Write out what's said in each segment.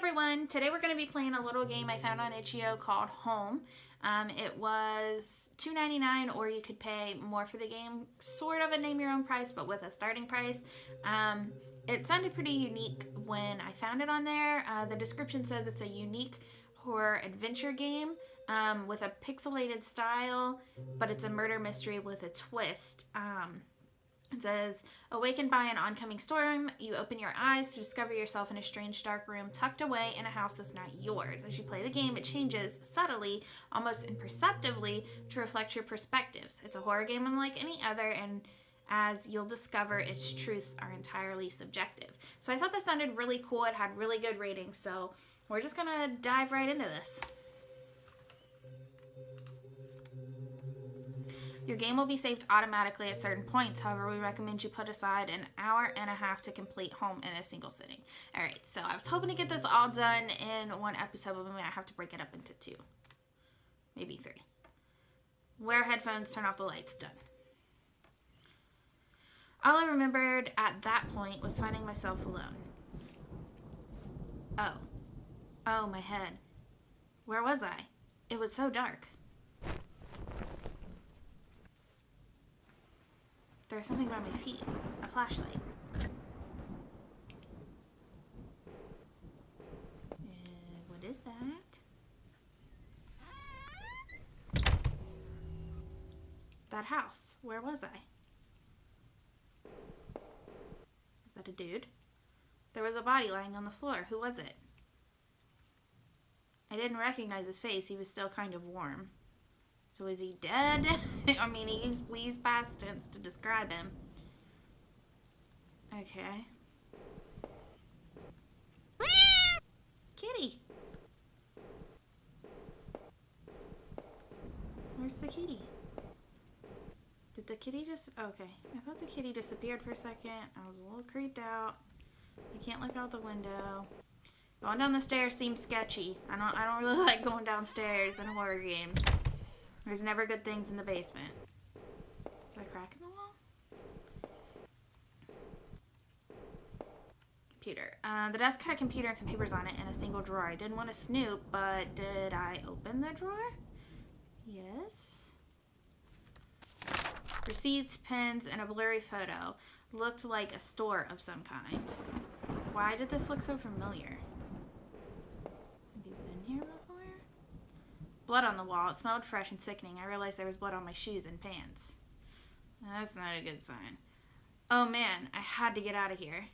everyone, today we're going to be playing a little game I found on itch.io called Home. It was $2.99, or you could pay more for the game, sort of a name your own price, but with a starting price. It sounded pretty unique when I found it on there. The description says it's a unique horror adventure game with a pixelated style, but it's a murder mystery with a twist. It says, awakened by an oncoming storm, you open your eyes to discover yourself in a strange dark room tucked away in a house that's not yours. As you play the game, it changes subtly, almost imperceptibly, to reflect your perspectives. It's a horror game unlike any other, and as you'll discover, its truths are entirely subjective. So I thought this sounded really cool. It had really good ratings, so we're just gonna dive right into this. Your game will be saved automatically at certain points. However, we recommend you put aside an hour and a half to complete Home in a single sitting. Alright, so I was hoping to get this all done in one episode, but we might have to break it up into two. Maybe three. Wear headphones, turn off the lights, done. All I remembered at that point was finding myself alone. Oh, my head. Where was I? It was so dark. There's something by my feet. A flashlight. What is that? That house. Where was I? Is that a dude? There was a body lying on the floor. Who was it? I didn't recognize his face. He was still kind of warm. So is he dead? I mean, we use past tense to describe him. Okay. Kitty! Where's the kitty? Did the kitty just... Okay. I thought the kitty disappeared for a second. I was a little creeped out. I can't look out the window. Going down the stairs seems sketchy. I don't really like going downstairs in horror games. There's never good things in the basement. Is there a crack in the wall? Computer. The desk had a computer and some papers on it and a single drawer. I didn't want to snoop, but did I open the drawer? Yes. Receipts, pens, and a blurry photo. Looked like a store of some kind. Why did this look so familiar? Have you been here before? Blood on the wall. It smelled fresh and sickening. I realized there was blood on my shoes and pants. That's not a good sign. Oh man, I had to get out of here.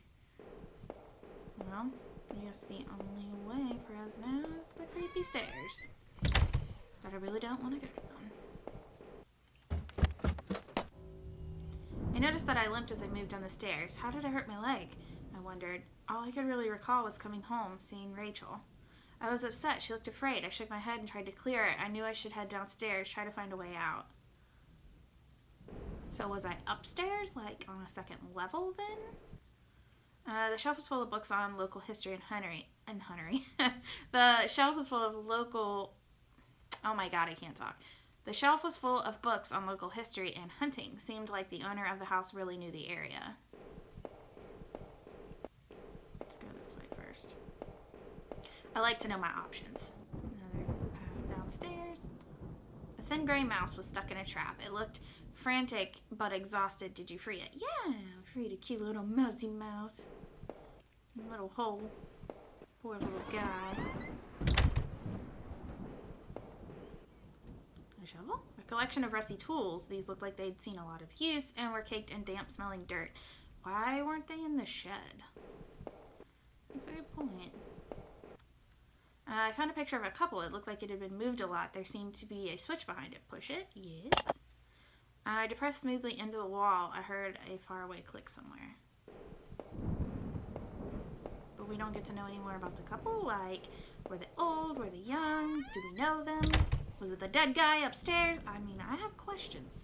Well, I guess the only way for us now is the creepy stairs that I really don't want to go down. I noticed that I limped as I moved down the stairs. How did I hurt my leg? I wondered. All I could really recall was coming home, seeing Rachel. I was upset. She looked afraid. I shook my head and tried to clear it. I knew I should head downstairs, try to find a way out. So was I upstairs, like on a second level then? The shelf was full of books on local history and huntery. The shelf was full of local... Oh my god, I can't talk. The shelf was full of books on local history and hunting. Seemed like the owner of the house really knew the area. Let's go this way first. I like to know my options. Another path downstairs. A thin gray mouse was stuck in a trap. It looked frantic but exhausted. Did you free it? Yeah, I freed a cute little mousy mouse. Little hole. Poor little guy. A shovel? A collection of rusty tools. These looked like they'd seen a lot of use and were caked in damp smelling dirt. Why weren't they in the shed? That's a good point. I found a picture of a couple. It looked like it had been moved a lot. There seemed to be a switch behind it. Push it? Yes. I depressed smoothly into the wall. I heard a faraway click somewhere. But we don't get to know any more about the couple. Like, were they old? Were they young? Do we know them? Was it the dead guy upstairs? I mean, I have questions.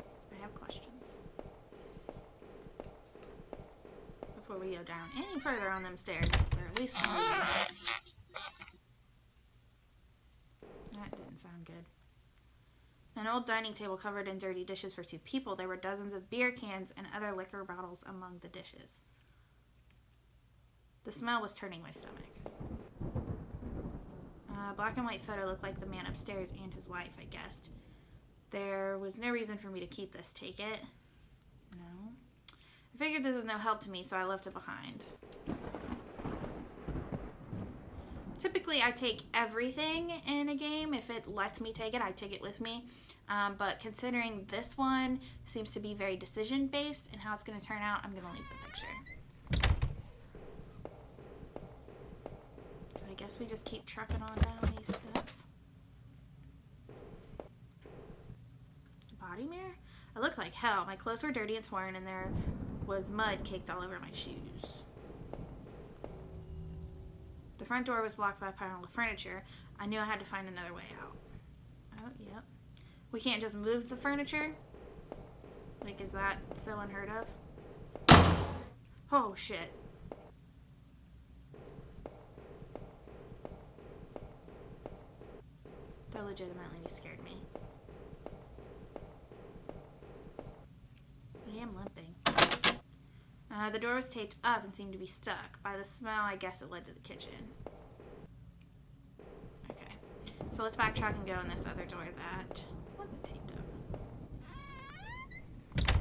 Before we go down any further on them stairs, or at least... That didn't sound good. An old dining table covered in dirty dishes for two people. There were dozens of beer cans and other liquor bottles among the dishes. The smell was turning my stomach. Black and white photo looked like the man upstairs and his wife, I guessed. There was no reason for me to keep this. Take it? No. I figured this was no help to me, so I left it behind. Typically, I take everything in a game. If it lets me take it, I take it with me. But considering this one seems to be very decision-based and how it's going to turn out, I'm going to leave the picture. So I guess we just keep trucking on down these steps. Body mirror? I looked like hell. My clothes were dirty and torn, and there was mud caked all over my shoes. The front door was blocked by a pile of furniture. I knew I had to find another way out. Oh, yep. We can't just move the furniture? Like, is that so unheard of? Oh, shit. That legitimately scared me. I am limping. The door was taped up and seemed to be stuck. By the smell, I guess it led to the kitchen. Okay. So let's backtrack and go in this other door that wasn't taped up.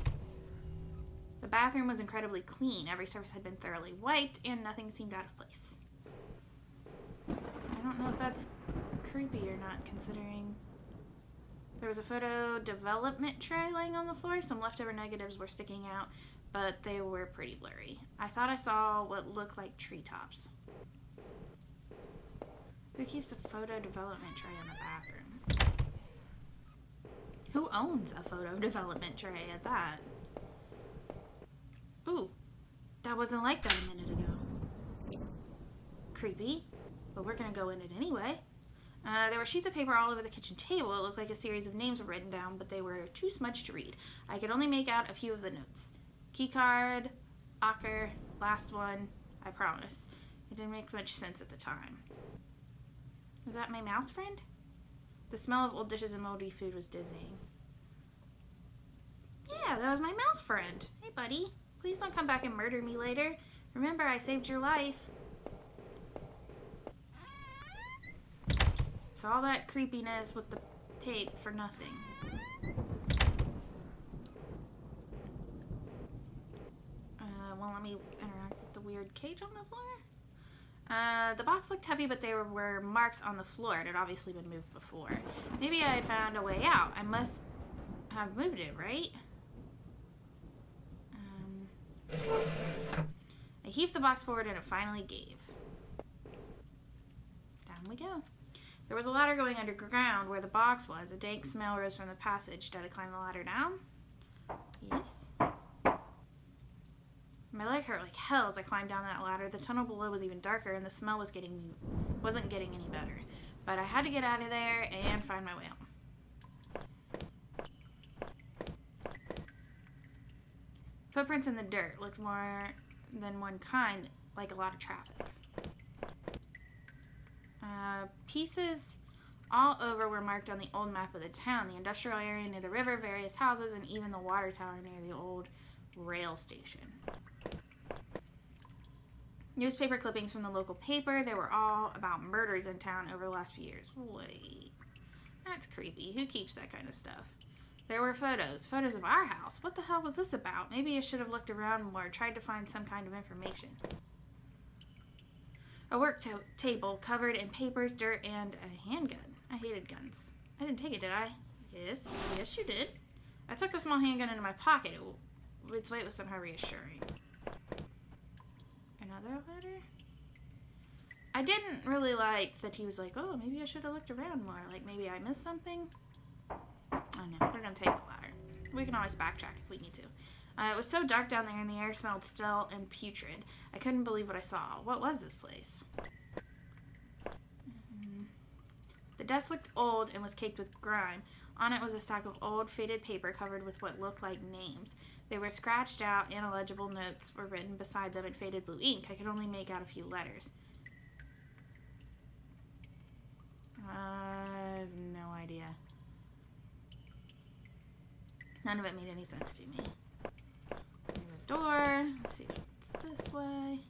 The bathroom was incredibly clean. Every surface had been thoroughly wiped and nothing seemed out of place. I don't know if that's creepy or not, considering there was a photo development tray laying on the floor. Some leftover negatives were sticking out, but they were pretty blurry. I thought I saw what looked like treetops. Who keeps a photo development tray in the bathroom? Who owns a photo development tray at that? Ooh, that wasn't like that a minute ago. Creepy, but we're gonna go in it anyway. There were sheets of paper all over the kitchen table. It looked like a series of names were written down, but they were too smudged to read. I could only make out a few of the notes. Keycard, Ocker, last one, I promise. It didn't make much sense at the time. Was that my mouse friend? The smell of old dishes and moldy food was dizzying. Yeah, that was my mouse friend. Hey, buddy. Please don't come back and murder me later. Remember, I saved your life. So all that creepiness with the tape for nothing. Well, let me interact with the weird cage on the floor. The box looked heavy, but there were marks on the floor. It had obviously been moved before. Maybe I had found a way out. I must have moved it, right? I heaved the box forward and it finally gave. Down we go. There was a ladder going underground where the box was. A dank smell rose from the passage. Did I climb the ladder down? Yes. My leg hurt like hell as I climbed down that ladder. The tunnel below was even darker and the smell wasn't getting any better. But I had to get out of there and find my way home. Footprints in the dirt looked more than one kind, like a lot of traffic. Pieces all over were marked on the old map of the town. The industrial area near the river, various houses, and even the water tower near the old rail station. Newspaper clippings from the local paper. They were all about murders in town over the last few years. Wait. That's creepy. Who keeps that kind of stuff? There were photos. Photos of our house. What the hell was this about? Maybe I should have looked around more, tried to find some kind of information. A work table covered in papers, dirt, and a handgun. I hated guns. I didn't take it, did I? Yes. Yes, you did. I took the small handgun into my pocket. Its weight was somehow reassuring. Another letter? I didn't really like that he was like, oh, maybe I should have looked around more. Like, maybe I missed something. Oh, no. We're going to take the ladder. We can always backtrack if we need to. It was so dark down there and the air smelled stale and putrid. I couldn't believe what I saw. What was this place? The desk looked old and was caked with grime. On it was a stack of old, faded paper covered with what looked like names. They were scratched out and illegible notes were written beside them in faded blue ink. I could only make out a few letters. I have no idea. None of it made any sense to me. Door. Let's see what's this way.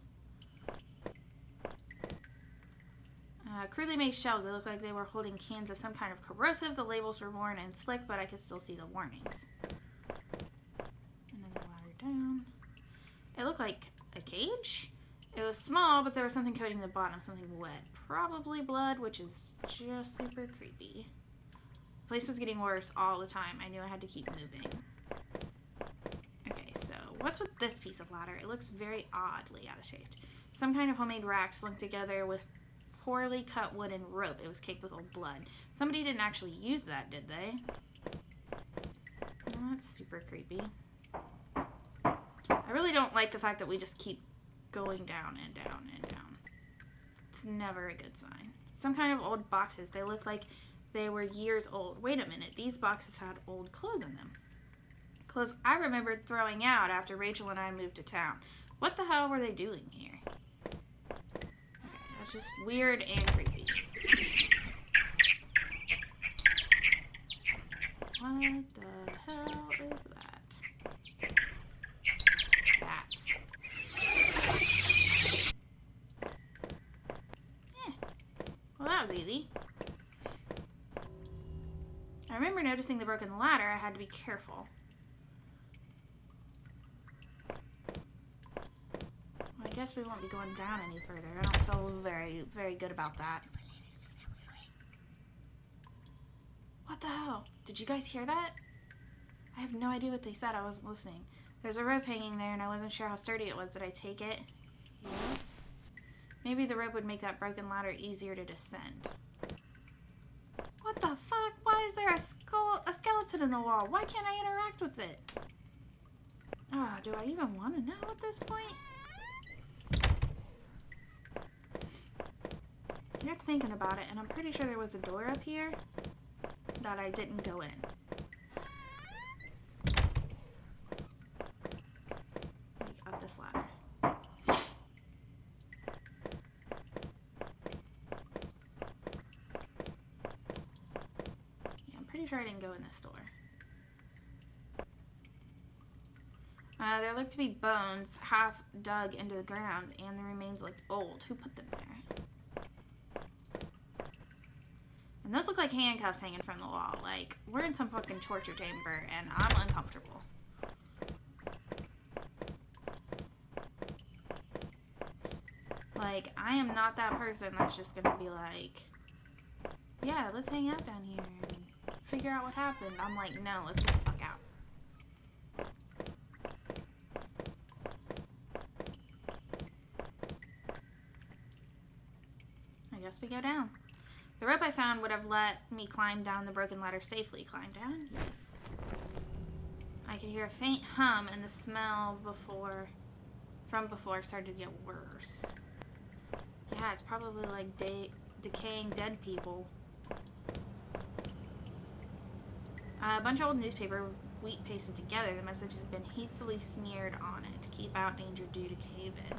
Crudely made shelves. They look like they were holding cans of some kind of corrosive. The labels were worn and slick, but I could still see the warnings. Another ladder down. It looked like a cage. It was small, but there was something coating the bottom, something wet. Probably blood, which is just super creepy. The place was getting worse all the time. I knew I had to keep moving. Okay, so what's with this piece of ladder? It looks very oddly out of shape. Some kind of homemade racks linked together with poorly cut wood and rope. It was caked with old blood. Somebody didn't actually use that, did they? Oh, that's super creepy. I really don't like the fact that we just keep going down and down and down. It's never a good sign. Some kind of old boxes. They look like they were years old. Wait a minute. These boxes had old clothes in them. Clothes I remembered throwing out after Rachel and I moved to town. What the hell were they doing here? Okay, that's just weird and creepy. What the hell is that? Bats. Well, that was easy. I remember noticing the broken ladder. I had to be careful. Well, I guess we won't be going down any further. I don't feel very, very good about that. What the hell? Did you guys hear that? I have no idea what they said. I wasn't listening. There's a rope hanging there, and I wasn't sure how sturdy it was. Did I take it? Yes. Maybe the rope would make that broken ladder easier to descend. What the fuck? Why is there a skeleton in the wall? Why can't I interact with it? Oh, do I even want to know at this point? I got thinking about it, and I'm pretty sure there was a door up here that I didn't go in. Like up this ladder. Pretty sure I didn't go in this door. There looked to be bones half dug into the ground, and the remains looked old. Who put them there? And those look like handcuffs hanging from the wall. Like, we're in some fucking torture chamber, and I'm uncomfortable. Like, I am not that person that's just gonna be like, yeah, let's hang out down here and figure out what happened. I'm like, no, let's get the fuck out. I guess we go down. The rope I found would have let me climb down the broken ladder safely. Climb down? Yes. I could hear a faint hum, and the smell from before started to get worse. Yeah, it's probably like decaying dead people. A bunch of old newspaper wheat pasted together. The message had been hastily smeared on it to keep out danger due to cave-in.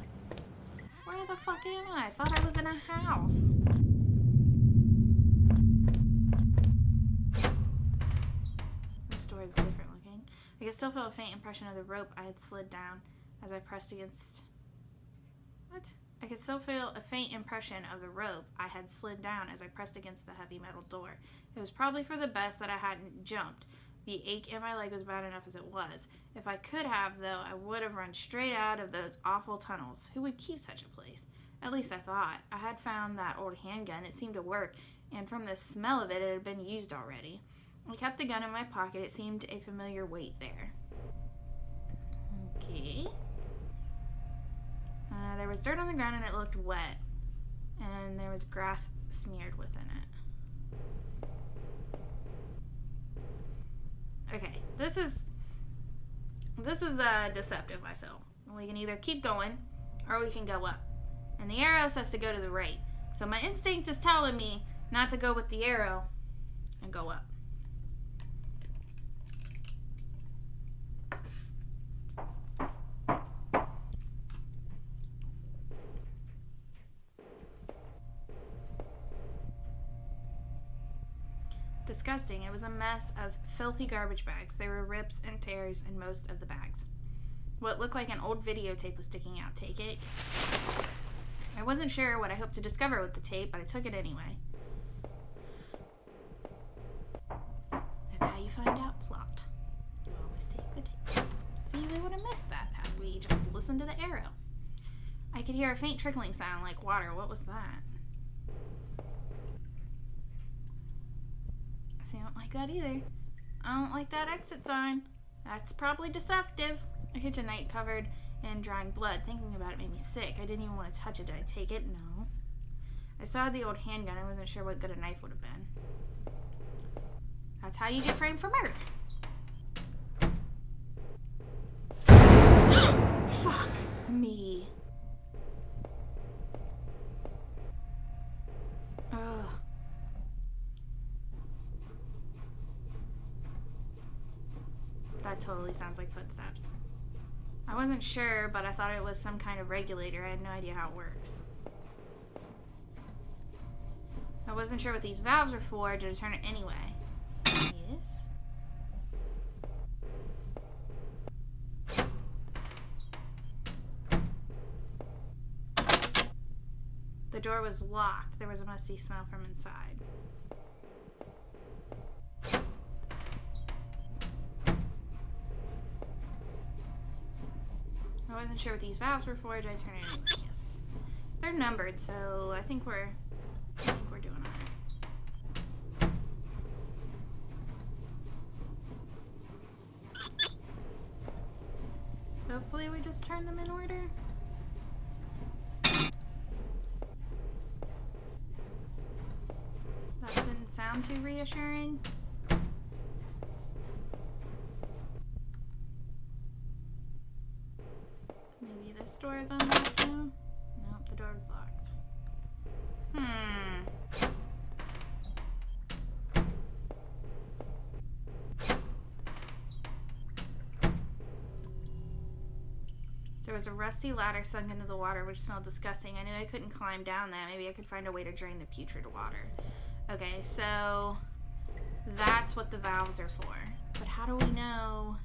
Where the fuck am I? I thought I was in a house. This door is different looking. I could still feel a faint impression of the rope I had slid down as I pressed against... What? I could still feel a faint impression of the rope I had slid down as I pressed against the heavy metal door. It was probably for the best that I hadn't jumped. The ache in my leg was bad enough as it was. If I could have, though, I would have run straight out of those awful tunnels. Who would keep such a place? At least I thought. I had found that old handgun. It seemed to work, and from the smell of it, it had been used already. I kept the gun in my pocket. It seemed a familiar weight there. Okay. There was dirt on the ground and it looked wet, and there was grass smeared within it. Okay, this is deceptive, I feel. We can either keep going or we can go up, and the arrow says to go to the right, so my instinct is telling me not to go with the arrow and go up. Disgusting. It was a mess of filthy garbage bags. There were rips and tears in most of the bags. What looked like an old videotape was sticking out. Take it. I wasn't sure what I hoped to discover with the tape, but I took it anyway. That's how you find out plot. You always take the tape. See, we would have missed that had we just listened to the arrow. I could hear a faint trickling sound like water. What was that? See, I don't like that either. I don't like that exit sign. That's probably deceptive. A kitchen knife covered in drying blood. Thinking about it made me sick. I didn't even want to touch it. Did I take it? No. I saw the old handgun. I wasn't sure what good a knife would have been. That's how you get framed for murder. Fuck me. Ugh. That totally sounds like footsteps. I wasn't sure, but I thought it was some kind of regulator. I had no idea how it worked. I wasn't sure what these valves were for. Did I turn it anyway? Yes. The door was locked. There was a musty smell from inside. I wasn't sure what these valves were for. Did I turn it anyway? Yes. They're numbered, so I think we're doing alright. Hopefully we just turn them in order. That didn't sound too reassuring. Maybe this door is unlocked now? Nope, the door was locked. There was a rusty ladder sunk into the water, which smelled disgusting. I knew I couldn't climb down that. Maybe I could find a way to drain the putrid water. Okay, so that's what the valves are for. But how do we know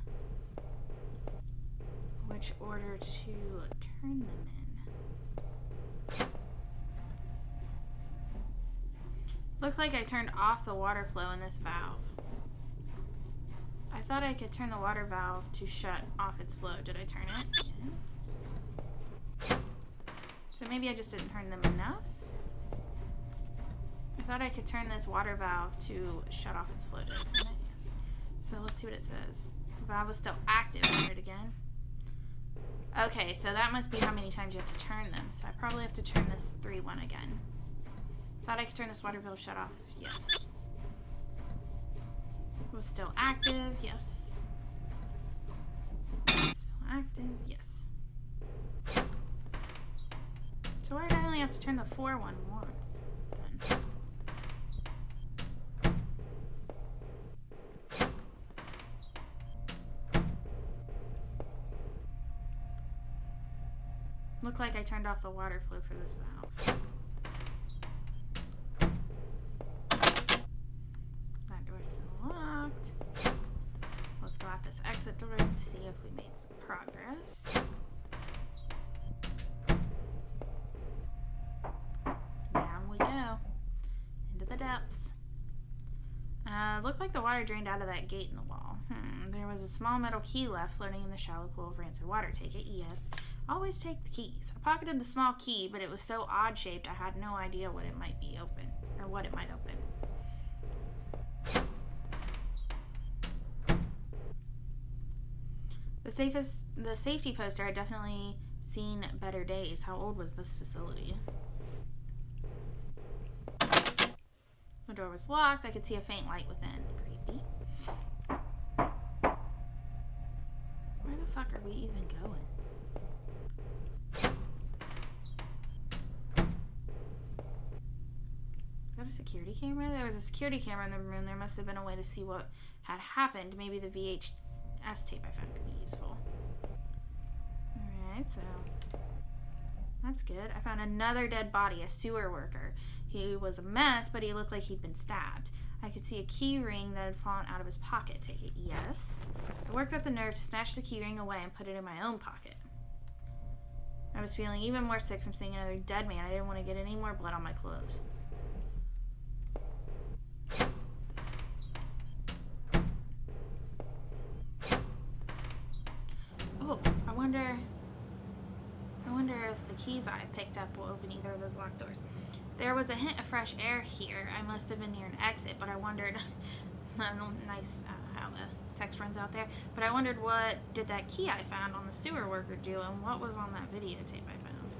which order to turn them in? Looked like I turned off the water flow in this valve. I thought I could turn the water valve to shut off its flow. Did I turn it? Yes. So maybe I just didn't turn them enough? I thought I could turn this water valve to shut off its flow. Did I turn it? Yes. So let's see what it says. The valve is still active. Turn it again. Okay, so that must be how many times you have to turn them. So I probably have to turn this 3-1 again. Thought I could turn this water valve shut off. Yes. It was still active. Yes. Still active. Yes. So why did I only have to turn the 4-1 once? Then? Looked like I turned off the water flow for this valve. That door's still locked. So let's go out this exit door and see if we made some progress. Down we go. Into the depths. Looked like the water drained out of that gate in the wall. There was a small metal key left floating in the shallow pool of rancid water. Take it? Yes. Always take the keys. I pocketed the small key, but it was so odd-shaped I had no idea what it might be open, or what it might open. The safety poster had definitely seen better days. How old was this facility? The door was locked. I could see a faint light within. Creepy. Where the fuck are we even going? Is that a security camera? There was a security camera in the room. There must have been a way to see what had happened. Maybe the VHS tape I found could be useful. Alright, so that's good. I found another dead body, a sewer worker. He was a mess, but he looked like he'd been stabbed. I could see a key ring that had fallen out of his pocket. Take it? Yes. I worked up the nerve to snatch the key ring away and put it in my own pocket. I was feeling even more sick from seeing another dead man. I didn't want to get any more blood on my clothes. Oh, I wonder if the keys I picked up will open either of those locked doors. There was a hint of fresh air here. I must have been near an exit, but I wondered... nice how the text runs out there. But I wondered, what did that key I found on the sewer worker do, and what was on that videotape I found?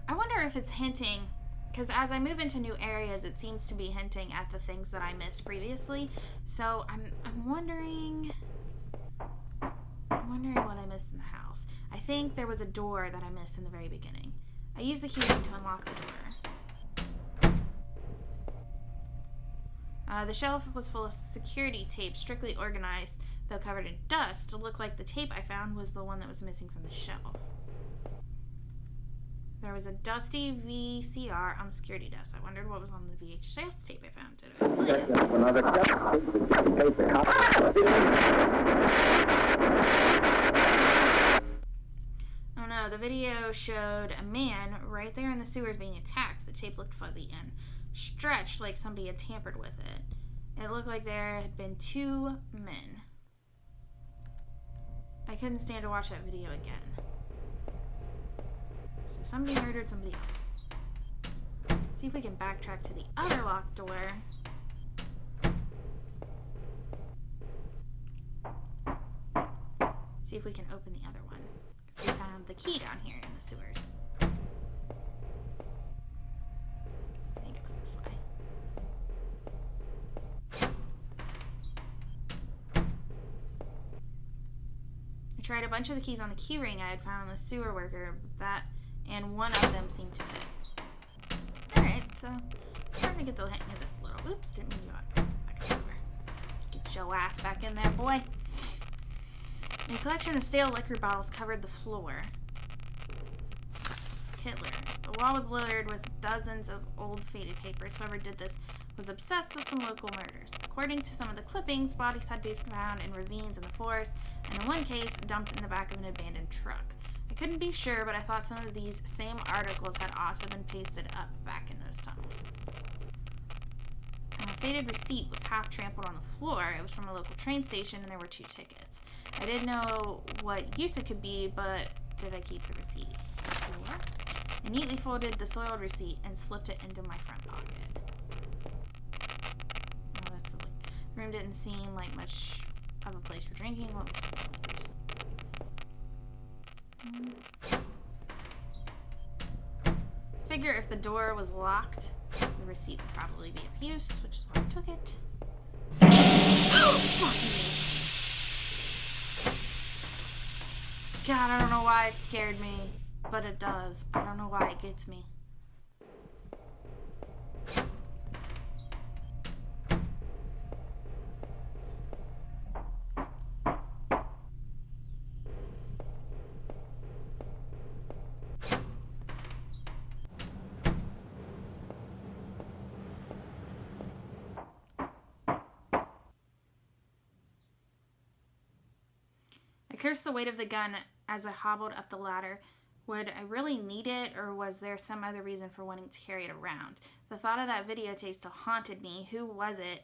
I wonder if it's hinting, because as I move into new areas, it seems to be hinting at the things that I missed previously. So I'm wondering what I missed in the house. I think there was a door that I missed in the very beginning. I used the key ring to unlock the door. The shelf was full of security tape, strictly organized, though covered in dust, to look like the tape I found was the one that was missing from the shelf. There was a dusty VCR on the security desk. I wondered what was on the VHS tape I found. Did I play it? Oh no, the video showed a man right there in the sewers being attacked. The tape looked fuzzy and stretched like somebody had tampered with it. It looked like there had been 2 men. I couldn't stand to watch that video again. So somebody murdered somebody else. Let's see if we can backtrack to the other locked door. See if we can open the other one. Because we found the key down here in the sewers. I think it was this way. I tried a bunch of the keys on the key ring I had found on the sewer worker, and one of them seemed to fit. Alright, so I'm starting to get the hang of this a little. Oops, didn't mean you back over. Get your ass back in there, boy. A collection of stale liquor bottles covered the floor. Hitler. The wall was littered with dozens of old faded papers. Whoever did this was obsessed with some local murders. According to some of the clippings, bodies had been found in ravines in the forest, and in one case, dumped in the back of an abandoned truck. I couldn't be sure, but I thought some of these same articles had also been pasted up back in those tunnels. And a faded receipt was half trampled on the floor. It was from a local train station, and there were 2 tickets. I didn't know what use it could be, but did I keep the receipt? Sure. I neatly folded the soiled receipt and slipped it into my front pocket. Oh, that's the room didn't seem like much of a place for drinking. What was the point? Figure if the door was locked, the receipt would probably be of use, which is why I took it. Oh, fuck me. God, I don't know why it scared me, but it does. I don't know why it gets me. I cursed the weight of the gun as I hobbled up the ladder. Would I really need it, or was there some other reason for wanting to carry it around? The thought of that videotape still haunted me. Who was it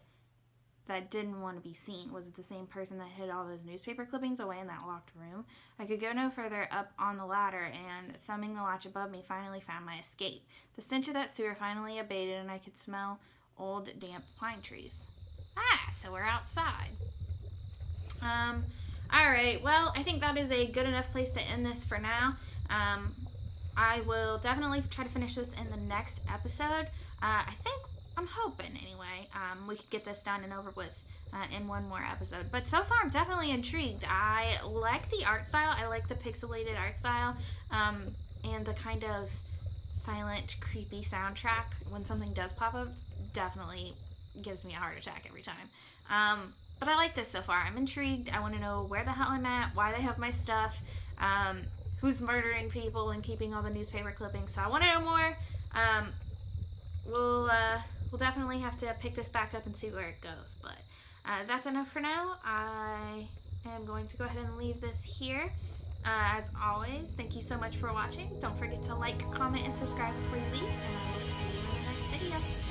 that didn't want to be seen? Was it the same person that hid all those newspaper clippings away in that locked room? I could go no further up on the ladder, and thumbing the latch above me finally found my escape. The stench of that sewer finally abated, and I could smell old, damp pine trees. Ah, so we're outside. Alright, well, I think that is a good enough place to end this for now. I will definitely try to finish this in the next episode. I'm hoping anyway, we could get this done and over with in one more episode. But so far, I'm definitely intrigued. I like the art style. I like the pixelated art style, and the kind of silent, creepy soundtrack. When something does pop up, definitely gives me a heart attack every time. But I like this so far. I'm intrigued. I want to know where the hell I'm at, why they have my stuff, who's murdering people and keeping all the newspaper clippings. So I want to know more. We'll definitely have to pick this back up and see where it goes. But that's enough for now. I I'm going to go ahead and leave this here. As always, thank you so much for watching. Don't forget to like, comment, and subscribe before you leave, and I will see you in the next video.